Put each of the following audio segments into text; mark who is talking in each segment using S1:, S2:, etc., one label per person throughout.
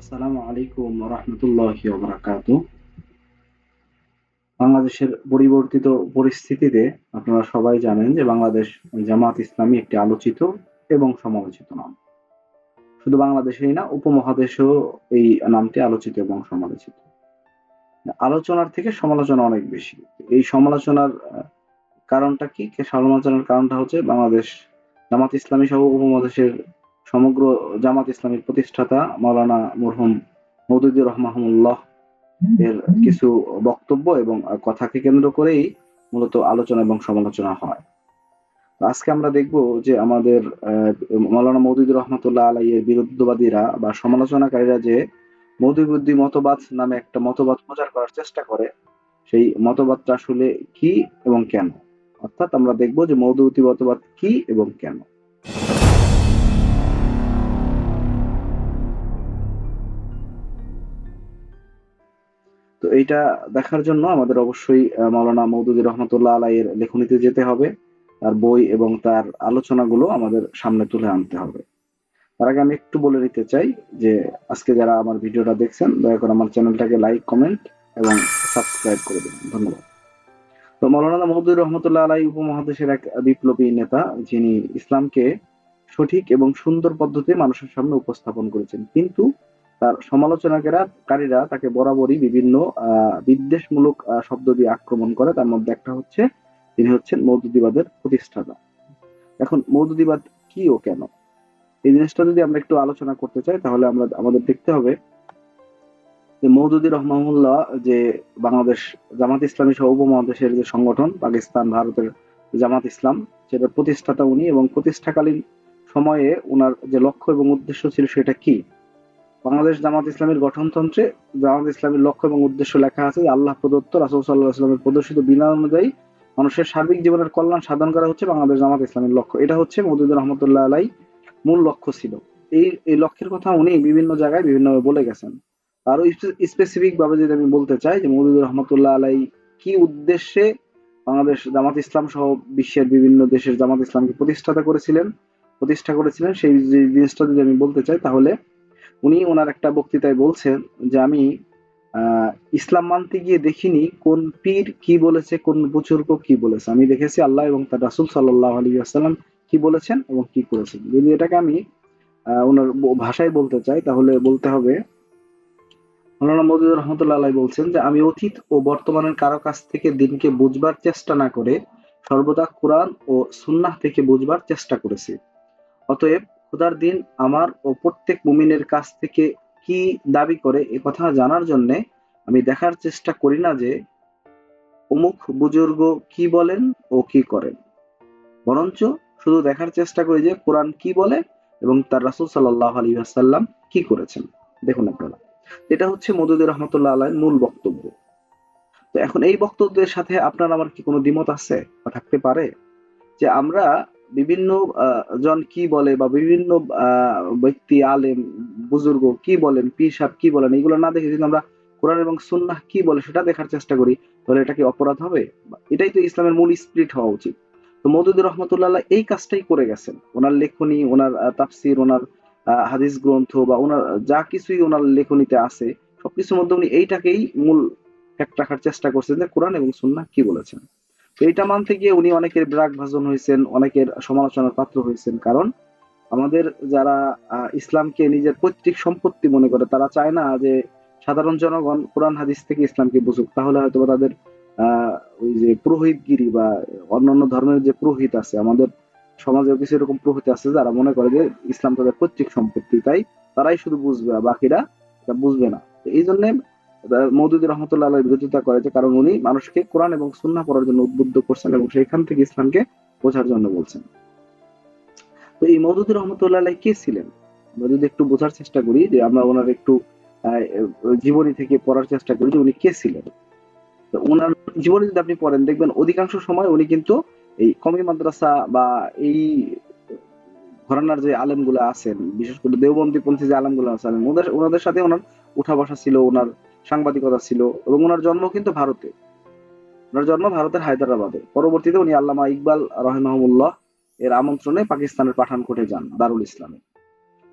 S1: আসসালামু আলাইকুম রহমতুল্লাহি ওয়া বারাকাতুহু। বাংলাদেশের পরিবর্তিত পরিস্থিতিতে আপনারা সবাই জানেন যে বাংলাদেশ জামাত ইসলামী একটি আলোচিত এবং সমালোচিত নাম। শুধু বাংলাদেশেই না, উপমহাদেশেও এই নামটি আলোচিত এবং সমালোচিত। আলোচনার থেকে সমালোচনা অনেক বেশি। এই সমালোচনার কারণটা কি? সমালোচনার কারণটা হচ্ছে বাংলাদেশ জামাত ইসলামী সহ উপমহাদেশের সমগ্র জামাত ইসলামীর প্রতিষ্ঠাতা মাওলানা মরহুম মওদুদী রহমাহুল্লাহ এর কিছু বক্তব্য এবং কথাকে কেন্দ্র করেই মূলত আলোচনা এবং সমালোচনা হয়। তো আজকে আমরা দেখব যে আমাদের মাওলানা মওদুদী রহমাতুল্লাহ আলাইহির বিরুদ্ধবাদীরা বা সমালোচনাকারীরা যে মৌদুদী মতবাদ নামে একটা মতবাদ প্রচার করার চেষ্টা করে, সেই মতবাদটা আসলে কি এবং কেন। অর্থাৎ আমরা দেখব যে মৌদুদী মতবাদ কি এবং কেন। তো এইটা দেখার জন্য আমাদের অবশ্যই মাওলানা মওদুদী রহমাতুল্লাহ আলাইহির লেখনীতে যেতে হবে। তার বই এবং তার আলোচনাগুলো আমাদের সামনে তুলে আনতে হবে। তার আগে আমি একটু বলে নিতে চাই যে আজকে যারা আমার ভিডিওটা দেখছেন দয়া করে আমার চ্যানেলটাকে লাইক, কমেন্ট এবং সাবস্ক্রাইব করে দিন। ধন্যবাদ। তো মাওলানা মওদুদী রহমতুল্লাহ আলাইহি উপমহাদেশের এক বিপ্লবী নেতা, যিনি ইসলামকে সঠিক এবং সুন্দর পদ্ধতিতে মানুষের সামনে উপস্থাপন করেছেন। কিন্তু তার সমালোচনাকারীরা তাকে বরাবরই বিভিন্ন বিদ্বেষমূলক শব্দ দিয়ে আক্রমণ করে। তার মধ্যে একটা হচ্ছে তিনি হচ্ছেন মওদুদিবাদের প্রতিষ্ঠাতা। এখন মওদুদিবাদ কি ও কেন? এই জিনিসটা যদি আমরা একটু আলোচনা করতে চাই তাহলে আমাদের দেখতে হবে যে মওদুদী রহমাহুল্লাহ যে বাংলাদেশ জামাত ইসলামী সহ উপমহাদেশের যে সংগঠন পাকিস্তান ভারতের জামাত ইসলাম, সেটার প্রতিষ্ঠাতা উনি এবং প্রতিষ্ঠাকালীন সময়ে উনার যে লক্ষ্য এবং উদ্দেশ্য ছিল সেটা কি? বাংলাদেশ জামাত ইসলামের গঠনতন্ত্রে জামাত ইসলামের লক্ষ্য এবং উদ্দেশ্য লেখা আছে যে আল্লাহ প্রদত্ত রাসূল সাল্লাল্লাহু আলাইহি ওয়াসাল্লামের প্রদর্শিত বিধান অনুযায়ী মানুষের সার্বিক জীবনের কল্যাণ সাধন করা হচ্ছে বাংলাদেশ জামাত ইসলামের লক্ষ্য। এটা হচ্ছে মওদুদী রহমতুল্লাহ আলাই মূল লক্ষ্য ছিল। এই লক্ষ্যের কথা উনি বিভিন্ন জায়গায় বিভিন্নভাবে বলে গেছেন। আরো স্পেসিফিক ভাবে যদি আমি বলতে চাই যে মওদুদী রহমতুল্লাহ আলাই কি উদ্দেশ্যে বাংলাদেশ জামাত ইসলাম সহ বিশ্বের বিভিন্ন দেশের জামাত ইসলামকে প্রতিষ্ঠা করেছিলেন, সেই জিনিসটা যদি আমি বলতে চাই তাহলে উনি ওনার একটা বক্তৃতায় বলছেন যে আমি আহ, ইসলাম মানতে গিয়ে দেখিনি কোন পীর কি বলেছে, কোন বুজুর্গ কি বলেছে, আমি দেখেছি আল্লাহ এবং তার রাসূল সাল্লাল্লাহু আলাইহি ওয়াসাল্লাম কি বলেছেন এবং কি করেছেন। যদি এটাকে আমি ওনার ভাষায় বলতে চাই তাহলে বলতে হবে মৌলানা মওদুদী রহমতুল্লাহ আলাই বলছেন যে আমি অতীত ও বর্তমানের কারো কাছ থেকে দিনকে বুঝবার চেষ্টা না করে সর্বদা কোরআন ও সুন্নাহ থেকে বুঝবার চেষ্টা করেছি। অতএব খোদার দিন আমার ও প্রত্যেক মুমিনের কাছ থেকে কি দাবি করে এ কথা জানার জন্য আমি দেখার চেষ্টা করি না যে অমুক বুজুর্গ কি বলেন ও কি করেন, বরঞ্চ শুধু দেখার চেষ্টা করি যে কোরআন কি বলে এবং তার রাসূল সাল্লাল্লাহু আলাইহি ওয়াসাল্লাম কি করেছেন। দেখুন আপনারা, এটা হচ্ছে মওদুদী রহমতুল্লাহ আলাইহির মূল বক্তব্য। তো এখন এই বক্তব্যের সাথে আপনার আমার কি কোনো দ্বিমত আছে বা থাকতে পারে? যে আমরা বিভিন্ন জন কি বলে বা বিভিন্ন ব্যক্তি আলেম বুজুর্গ কি বলেন, পীর সাহেব কি বলেন, এগুলো না দেখে যদি আমরা কোরআন এবং সুন্নাহ কি বলে সেটা দেখার চেষ্টা করি তাহলে এটা কি অপরাধ হবে? এটাই তো ইসলামের মূল স্পিরিট হওয়া উচিত। তো মওদুদী রহমতুল্লাহ এই কাজটাই করে গেছেন। ওনার লেখনী, ওনার তাফসির, ওনার হাদিস গ্রন্থ বা ওনার যা কিছুই ওনার লেখনীতে আছে সবকিছুর মধ্যে উনি এইটাকেই মূল ফ্যাক্ট রাখার চেষ্টা করছেন যে কোরআন এবং সুন্নাহ কি বলেছেন। তো এটা মানতে গিয়ে উনি অনেকের ব্রাক ভাজন হয়েছেন, অনেকের সমালোচনার পাত্র হয়েছেন। কারণ আমাদের যারা ইসলামকে নিজের পৈতৃক সম্পত্তি মনে করে তারা চায় না যে সাধারণ জনগণ কোরআন হাদিস থেকে ইসলামকে বুঝুক। তাহলে হয়তো তাদের আহ ওই যে পুরোহিতগিরি বা অন্যান্য ধর্মের যে পুরোহিত আছে আমাদের সমাজেও কিছু এরকম পুরোহিত আছে যারা মনে করে যে ইসলাম তাদের পৈতৃক সম্পত্তি, তাই তারাই শুধু বুঝবে আর বাকিরা এটা বুঝবে না। তো এই জন্য মওদুদী রহমতুল্লাহ আলাইহির বিরোধিতা করে যে কারণ উনি মানুষকে কোরআন এবং সুন্নাহ পড়ার জন্য উদ্বুদ্ধ করছেন এবং সেইখান থেকে ইসলামকে বোঝার জন্য বলছেন। তো এই মওদুদী রহমতুল্লাহ আলাইহি কে ছিলেন? আমরা যদি একটু বোঝার চেষ্টা করি যে আমরা ওনার একটু আহ, জীবনী থেকে পড়ার চেষ্টা করি যে উনি কে ছিলেন। তো উনার জীবনী যদি আপনি পড়েন দেখবেন অধিকাংশ সময় উনি কিন্তু এই কমি মাদ্রাসা বা এই ঘরানার যে আলেমগুলো আছেন, বিশেষ করে দেওবন্দি পন্থী যে আলেমগুলো আছেন ওনাদের সাথে ওনার উঠা বসা ছিল, ওনার সাংবাদিকতা ছিল এবং ওনার জন্ম কিন্তু ভারতে। ওনার জন্ম ভারতের হায়দ্রাবাদে। পরবর্তীতে উনি আল্লামা ইকবাল রহিমাহুল্লাহ এর আমন্ত্রণে পাকিস্তানের পাঠানকোটে যান দারুল ইসলামে।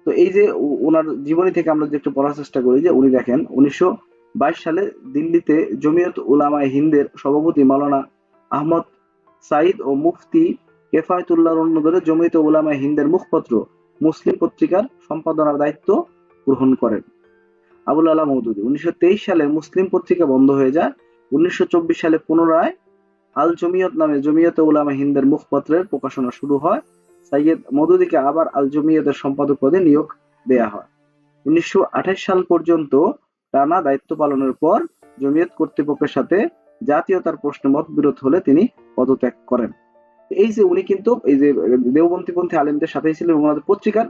S1: তো এই যে ওনার জীবনী থেকে আমরা যে একটু পড়ার চেষ্টা করি, যে উনি দেখেন 1922 সালে দিল্লিতে জমিয়ত উলামায়ে হিন্দের সভাপতি মাওলানা আহমদ সাইদ ও মুফতি কেফায়েতুল্লাহর অনুমোদনে জমিয়ত উলামায়ে হিন্দের মুখপত্র মুসলিম পত্রিকার সম্পাদনার দায়িত্ব গ্রহণ করেন আবুল আলা মওদুদী। 1923 সালে মুসলিম পত্রিকা বন্ধ হয়ে যায়। 1924 সালে পুনরায় আল জমিয়ত নামে জমিয়তে উলামা হিন্দের মুখপত্রের প্রকাশনা শুরু হয়। সাইয়্যেদ মওদুদীকে আবার আল জমিয়তের সম্পাদক পদে নিয়োগ দেয়া হয়। 1928 সাল পর্যন্ত টানা দায়িত্ব পালনের পর জমিয়ত কর্তৃপক্ষের সাথে জাতীয়তার প্রশ্নে মতবিরোধ হলে তিনি পদত্যাগ করেন। এই যে উনি কিন্তু এই যে দেওবন্দিপন্থী আলেমদের সাথেই ছিলেন, ওনাদের পত্রিকার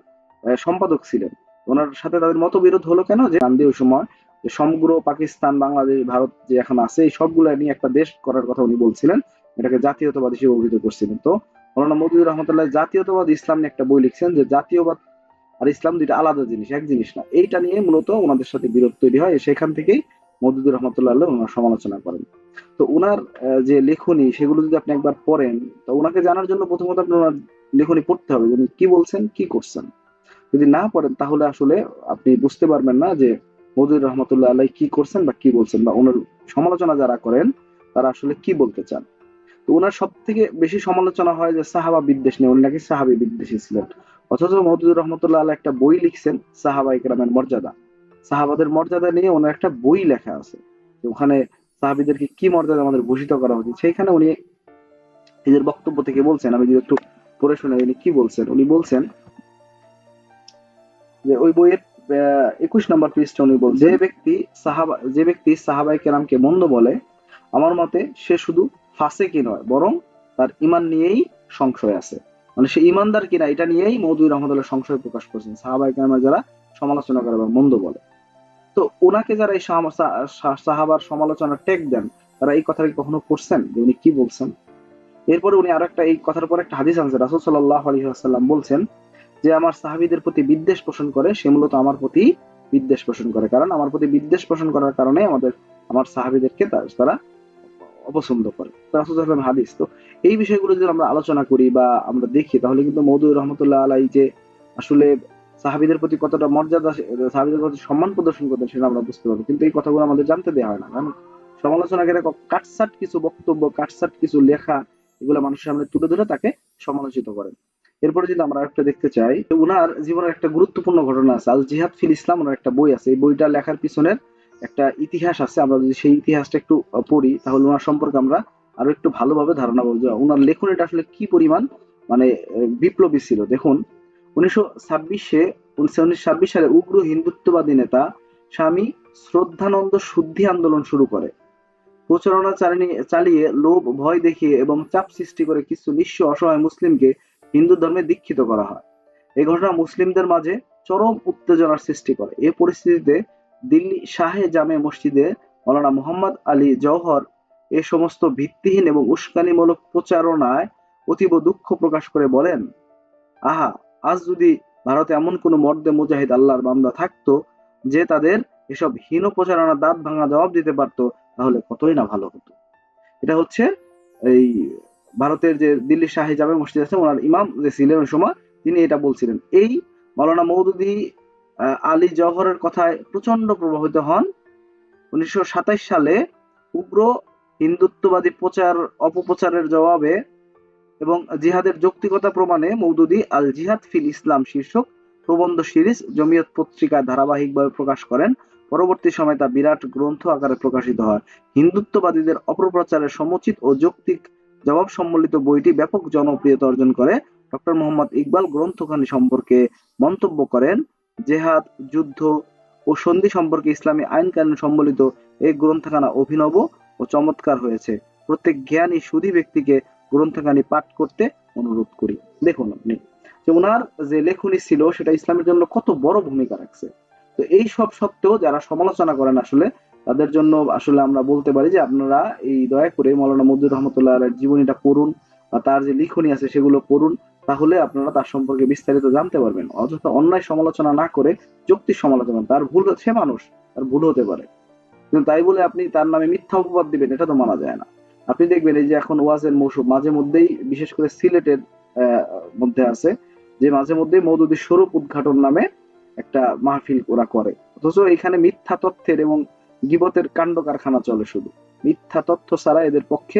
S1: সম্পাদক ছিলেন। ওনার সাথে তাদের মতবিরোধ হলো কেন, যে গান্ধী ওই সময় যে সমগ্র পাকিস্তান, বাংলাদেশ, ভারত যে এখন আছে এই সবগুলা নিয়ে একটা দেশ করার কথা উনি বলছিলেন, এটাকে জাতীয়তাবাদ হিসেবে অভিহিত করছিলেন। তো মৌলানা মওদুদী রহমতুল্লাহ জাতীয়তাবাদ ইসলাম নিয়ে একটা বই লিখছেন, যে জাতীয়বাদ আর ইসলাম দুইটা আলাদা জিনিস, এক জিনিস না। এইটা নিয়ে মূলত ওনাদের সাথে বিরোধ তৈরি হয়, সেখান থেকেই মওদুদী রহমতুল্লাহ ওনার সমালোচনা করেন। তো উনার যে লেখনী সেগুলো যদি আপনি একবার পড়েন, তো ওনাকে জানার জন্য প্রথমত আপনি ওনার লেখনী পড়তে হবে, যে উনি কি বলছেন, কি করছেন। যদি না পড়েন তাহলে আসলে আপনি বুঝতে পারবেন না যে মওদুদী রহমতুল্লাহ আলাই কি করছেন বা কি বলছেন, বা ওনার সমালোচনা যারা করেন তারা আসলে কি বলতে চান। তো ওনার সব থেকে বেশি সমালোচনা হয় যে সাহাবা বিদ্বেষ নিয়ে, উনি নাকি সাহাবী বিদ্বেষী ছিলেন। অথচ মওদুদী রহমতুল্লাহ আলাই একটা বই লিখছেন সাহাবা ইকরামের মর্যাদা, সাহাবাদের মর্যাদা নিয়ে ওনার একটা বই লেখা আছে। তো ওখানে সাহাবীদেরকে কি মর্যাদা আমাদের ভূষিত করা উচিত, সেইখানে উনি নিজের বক্তব্য থেকে বলছেন। আমি যদি একটু পড়ে শোনাই উনি কি বলছেন। উনি বলছেন যে ওই বইয়ের 21 নম্বর পৃষ্ঠা উনি বলছেন, যে ব্যক্তি সাহাবায়ে কেরামকে মন্দ বলে, আমার মতে সে শুধু ফাসেকি নয়, বরং তার ঈমান নিয়েই সংশয় আছে। মানে সে ঈমানদার কিনা এটা নিয়েই মওদুদী রহমতুল্লাহ সংশয় প্রকাশ করেছেন, সাহাবায়ে কেরামের যারা সমালোচনা করে বা মন্দ বলে। তো ওনাকে যারা এই সাহাবার সমালোচনা টেক দেন, তারা এই কথাটা কি কখনো করছেন যে উনি কি বলছেন? এরপরে উনি আরেকটা, এই কথার পর একটা হাদিস আনছে, রাসূল সাল্লাল্লাহু আলাইহি ওয়াসাল্লাম বলছেন যে আমার সাহাবীদের প্রতি বিদ্বেষ পোষণ করে সে মূলত আমার প্রতি বিদ্বেষ পোষণ করে, কারণ আমার প্রতি বিদ্বেষ পোষণ করার কারণে আমার সাহাবীদেরকে তারা অপছন্দ করে। রাসূল সাল্লাল্লাহু আলাইহি হাদিস। তো এই বিষয়গুলো যদি আমরা আলোচনা করি বা আমরা দেখি, তাহলে কিন্তু মওদুদী রহমতুল্লাহ আলাইহি যে আসলে সাহাবীদের প্রতি কতটা মর্যাদা, সাহাবীদের প্রতি সম্মান প্রদর্শন করতেন সেটা আমরা বুঝতে পারবো। কিন্তু এই কথাগুলো আমাদের জানতে দেওয়া হয় না, কারণ সমালোচনাকারীরা কাটছাট কিছু বক্তব্য, কাটছাট কিছু লেখা এগুলো মানুষের সামনে তুলে ধরে তাকে সমালোচিত করেন। এরপরে যদি আমরা একটা দেখতে চাই, উনার জীবনের একটা গুরুত্বপূর্ণ ঘটনা আছে, আল জিহাদ ফিল ইসলাম, ওনার একটা বই আছে। এই বইটা লেখার পিছনের একটা ইতিহাস আছে। আমরা যদি সেই ইতিহাসটা একটু পড়ি, তাহলে ওনার সম্পর্কে আমরা আরো একটু ভালোভাবে ধারণা পাবো যে ওনার লেখনীটা আসলে কি পরিমাণ মানে বিপ্লবী ছিল। দেখুন, 1926 সালে উগ্র হিন্দুত্ববাদী নেতা স্বামী শ্রদ্ধানন্দ শুদ্ধি আন্দোলন শুরু করে। প্রচারণা চালিয়ে লোভ ভয় দেখিয়ে এবং চাপ সৃষ্টি করে কিছু নিঃস্ব অসহায় মুসলিমকে হিন্দু ধর্মে দীক্ষিত করা হয়। এই ঘটনা মুসলিমদের মাঝে চরম উত্তেজনার সৃষ্টি করে। এই পরিস্থিতিতে দিল্লি শাহে জামে মসজিদে মৌলানা মুহাম্মদ আলী জওহর এ সমস্ত ভিত্তিহীন এবং উস্কানিমূলক প্রচারণায় অতীব দুঃখ প্রকাশ করে বলেন, আহা, আজ যদি ভারতে এমন কোন মর্দে মুজাহিদ আল্লাহর বান্দা থাকতো যে তাদের এসব হীন প্রচারণার দাঁত ভাঙা জবাব দিতে পারতো, তাহলে কতই না ভালো হতো। এটা হচ্ছে এই ভারতের যে দিল্লি শাহী জামে মসজিদ আছে, ওনার ইমাম যে ছিলেন ওই সময়, তিনি এটা বলছিলেন। এই মাওলানা মওদুদী আলী জওহরের কথায় প্রচন্ড প্রভাবিত হন। 1927 সালে উগ্র হিন্দুত্ববাদী অপপ্রচারের জবাবে এবং জিহাদের যৌক্তিকতা প্রমাণে মওদুদী আল জিহাদ ফিল ইসলাম শীর্ষক প্রবন্ধ সিরিজ জমিয়ত পত্রিকায় ধারাবাহিকভাবে প্রকাশ করেন। পরবর্তী সময়ে তা বিরাট গ্রন্থ আকারে প্রকাশিত হয়। হিন্দুত্ববাদীদের অপপ্রচারের সমুচিত ও যৌক্তিক জবাব সম্বলিত বইটি ব্যাপক জনপ্রিয়তা অর্জন করে। ডক্টর মোহাম্মদ ইকবাল গ্রন্থখানি সম্পর্কে মন্তব্য করেন, জেহাদ, যুদ্ধ ও সন্ধি সম্পর্কে ইসলামী আইন কানুন সম্বলিত এই গ্রন্থখানা অভিনব ও চমৎকার হয়েছে। প্রত্যেক জ্ঞানী সুধী ব্যক্তিকে গ্রন্থখানি পাঠ করতে অনুরোধ করি। দেখুন আপনি যে ওনার যে লেখনী ছিল সেটা ইসলামের জন্য কত বড় ভূমিকা রাখছে। তো এই সব সত্ত্বেও যারা সমালোচনা করেন আসলে তাদের জন্য আসলে আমরা বলতে পারি যে আপনারা এই দয়া করে মৌলানা মওদুদী রহমতুল্লাহ আলাইহির জীবনীটা পড়ুন বা তার যে লিখনী আছে সেগুলো পড়ুন, তাহলে আপনারা তার সম্পর্কে বিস্তারিত জানতে পারবেন। অযথা অন্যায় সমালোচনা না করে যৌক্তিক সমালোচনা, তার ভুল, সে মানুষ, তার ভুল হতে পারে, কিন্তু তাই বলে আপনি তার নামে মিথ্যা অপবাদ দিবেন, এটা তো মানা যায় না। আপনি দেখবেন এই যে এখন ওয়াজের মৌসুম, মাঝে মধ্যেই বিশেষ করে সিলেটের মধ্যে আছে যে মাঝে মধ্যেই মওদুদী স্বরূপ উদ্ঘাটন নামে একটা মাহফিল ওরা করে, অথচ এখানে মিথ্যা তথ্যের এবং গীবতের কাণ্ড কারখানা চলে। শুধু মিথ্যা তথ্য ছাড়া এদের পক্ষে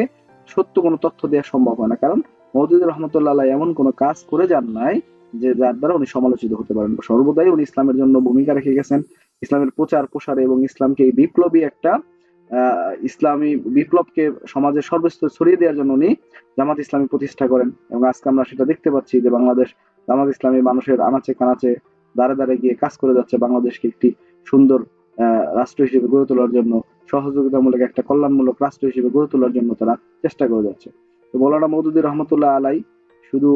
S1: সত্য কোনো তথ্য দেওয়া সম্ভব হয় না। কারণ মওদুদী রহমতুল্লাহ আলাইহি এমন কোনো কাজ করে যান নাই যে যার দ্বারা উনি সমালোচিত হতে পারেন। সর্বদাই উনি ইসলামের জন্য ভূমিকা রেখে গেছেন, ইসলামের প্রচার প্রসারে এবং ইসলামকে এই বিপ্লবী একটা ইসলামী বিপ্লবকে সমাজের সর্বস্তরে ছড়িয়ে দেওয়ার জন্য উনি জামাত ইসলামী প্রতিষ্ঠা করেন। এবং আজকে আমরা সেটা দেখতে পাচ্ছি যে বাংলাদেশ জামাত ইসলামী মানুষের আনাচে কানাচে দাঁড়ে দাঁড়ে গিয়ে কাজ করে যাচ্ছে বাংলাদেশকে একটি সুন্দর রাষ্ট্র হিসেবে গড়ে তোলার জন্য, সহযোগিতামূলক একটা কল্যাণমূলক রাষ্ট্র হিসেবে গড়ে তোলার জন্য তারা চেষ্টা করে যাচ্ছে। তো মৌলানা মওদুদী রহমতুল্লাহ আলাই শুধু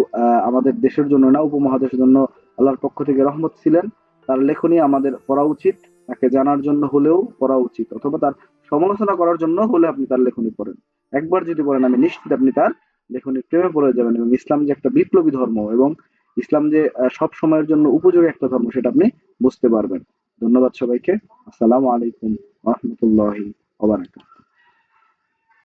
S1: আমাদের দেশের জন্য না, উপমহাদেশের জন্য আল্লাহর পক্ষ থেকে রহমত ছিলেন। তার লেখনী আমাদের পড়া উচিত, তাকে জানার জন্য হলেও পড়া উচিত, অথবা তার সমালোচনা করার জন্য হলে আপনি তার লেখনী পড়েন। একবার যদি পড়েন আমি নিশ্চিত আপনি তার লেখনী প্রেমে পড়ে যাবেন, এবং ইসলাম যে একটা বিপ্লবী ধর্ম এবং ইসলাম যে সব সময়ের জন্য উপযোগী একটা ধর্ম সেটা আপনি বুঝতে পারবেন। ধন্যবাদ সবাইকে। আসসালামু আলাইকুম রহমতুল্লাহি ওয়া বারাকাতুহু।